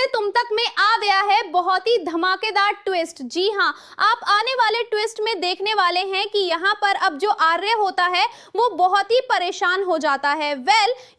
से तुम तक में आ गया है बहुत ही धमाकेदार ट्विस्ट। जी हाँ, आप आने वाले ट्विस्ट में देखने वाले हैं कि यहाँ पर अब जो आर्य होता है वो बहुत ही परेशान हो जाता है।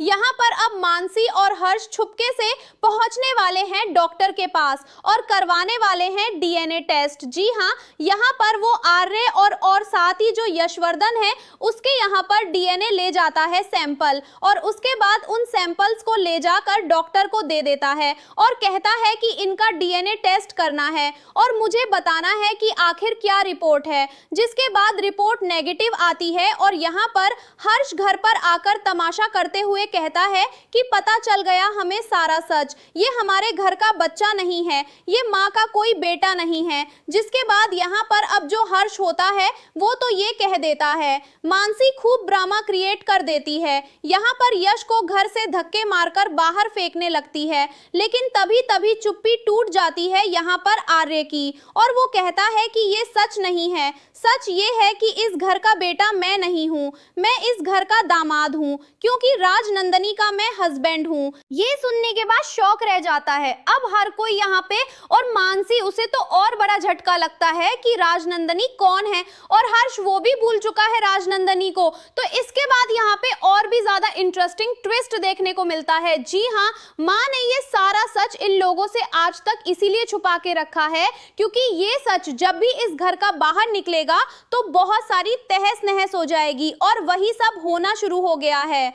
यहाँ पर अब मानसी और हर्ष छुपके से पहुंचने वाले हैं डॉक्टर के पास और करवाने वाले हैं डीएनए टेस्ट। जी हाँ, यहाँ पर वो आर्य और साथ ही जो यशवर्धन है उसके यहाँ पर डीएनए ले जाता है सैंपल, और उसके बाद उन सैंपल्स को ले जाकर डॉक्टर को दे देता है और कहता है कि इनका डीएनए टेस्ट करना है और मुझे बताना है कि आखिर क्या रिपोर्ट है। जिसके बाद रिपोर्ट नेगेटिव आती है और यहाँ पर हर्ष घर पर आकर तमाशा करते हुए कहता है कि पता चल गया हमें सारा सच, ये हमारे घर का बच्चा नहीं है, ये माँ का कोई बेटा नहीं है। जिसके बाद यहाँ पर अब जो हर्ष होता है वो तो ये कह देता है, मानसी खूब ड्रामा क्रिएट कर देती है। यहाँ पर यश को घर से धक्के मारकर बाहर फेंकने लगती है, लेकिन तभी चुप्पी टूट जाती है यहाँ पर आर्य की, और वो कहता है कि ये सच नहीं है। सच ये है कि इस घर का बेटा मैं नहीं हूँ, मैं इस घर का दामाद हूँ, क्योंकि राजनंदनी का मैं हस्बैंड हूँ। ये सुनने के बाद शौक रह जाता है अब हर कोई यहाँ पे, और मानसी उसे तो और बड़ा झटका लगता है कि राजनंदनी कौन है, और हर्ष वो भी भूल चुका है राजनंदनी को। तो इसके बाद यहाँ पे और भी ज्यादा इंटरेस्टिंग ट्विस्ट देखने को मिलता है। जी हाँ, माँ ने ये सारा सच इन लोगों से आज तक इसीलिए छुपा के रखा है क्योंकि ये सच जब भी इस घर का बाहर निकलेगा तो बहुत सारी तहस नहस हो जाएगी, और वही सब होना शुरू हो गया है।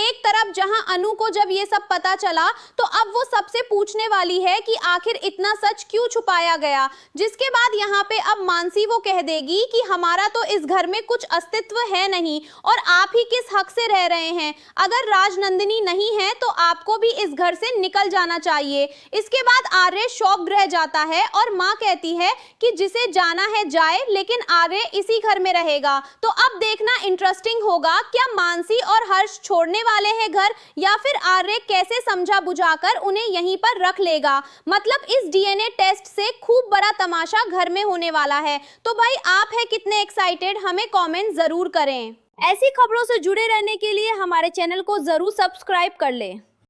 एक तरफ जहां अनु को जब ये सब पता चला तो अब वो सबसे पूछने वाली है कि आखिर इतना सच क्यों छुपाया गया। जिसके बाद यहाँ पे अब मानसी वो कह देगी कि हमारा तो इस घर में कुछ अस्तित्व है नहीं और आप ही किस हक से रह रहे हैं। अगर राजनंदिनी नहीं है तो आपको भी इस घर से निकल जाना चाहिए। इसके बाद आर्य शॉक्ड रह जाता है और माँ कहती है कि जिसे जाना है जाए, लेकिन आर्य इसी घर में रहेगा। तो अब देखना इंटरेस्टिंग होगा, क्या मानसी और हर्ष छोड़ने वाले हैं घर, या फिर आर्य कैसे समझा बुझाकर उन्हें यहीं पर रख लेगा। मतलब इस डीएनए टेस्ट से खूब बड़ा तमाशा घर में होने वाला है। तो भाई आप है कितने एक्साइटेड, हमें कमेंट जरूर करें। ऐसी खबरों से जुड़े रहने के लिए हमारे चैनल को जरूर सब्सक्राइब कर लें।